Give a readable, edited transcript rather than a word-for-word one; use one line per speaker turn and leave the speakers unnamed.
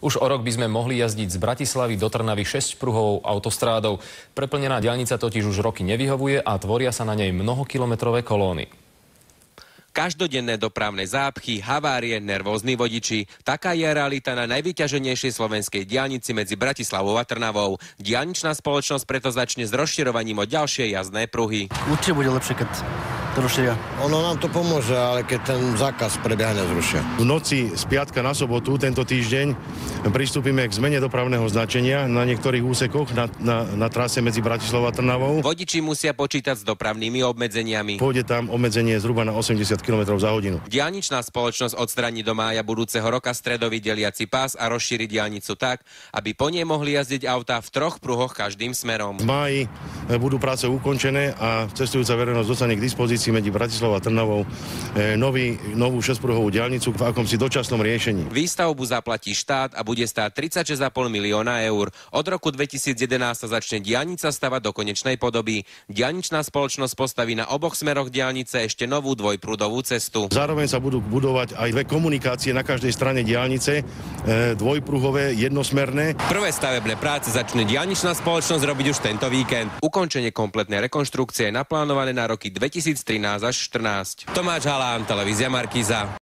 Už o rok by sme mohli jazdiť z Bratislavy do Trnavy 6-pruhovou autostrádou. Preplnená diaľnica totiž už roky nevyhovuje a tvoria sa na nej mnohokilometrové kolóny.
Každodenné dopravné zápchy, havárie, nervózni vodiči. Taká je realita na najvyťaženejšej slovenskej diaľnici medzi Bratislavou a Trnavou. Diaľničná spoločnosť preto začne s rozširovaním o ďalšie jazdné pruhy.
Určite bude lepšie, keď to rozšíria.
Ono nám to pomôže, ale keď ten zákaz prebieha, nezrušia.
V noci z piatka na sobotu tento týždeň pristúpime k zmene dopravného značenia na niektorých úsekoch na trase medzi Bratislavou a Trnavou.
Vodiči musia počítať s dopravnými obmedzeniami.
Pôjde tam obmedzenie zhruba na 80 km za hodinu.
Diaľničná spoločnosť odstraní do mája budúceho roka stredový deliaci pás a rozšíri diaľnicu tak, aby po nej mohli jazdiť autá v 3 pruhoch každým smerom.
V máji budú práce ukončené a cestujúca verejnosť dostane k dispozícii medzi Bratislavou a Trnavou novú 6-pruhovú diaľnicu v akomsi dočasnom riešení.
Výstavbu zaplatí štát a bude stáť 36,5 milióna eur. Od roku 2011 sa začne diaľnica stavať do konečnej podoby. Diaľničná spoločnosť postaví na oboch smeroch diaľnice ešte novú dvojprúdovú cestu.
Zároveň sa budú budovať aj 2 komunikácie na každej strane diaľnice, dvojpruhové, jednosmerné.
Prvé stavebné práce začne diaľničná spoločnosť robiť už tento víkend. Ukončenie kompletnej rekonštrukcie je naplánované na roky 2013 až 2014. Tomáš Halán, televízia Markíza.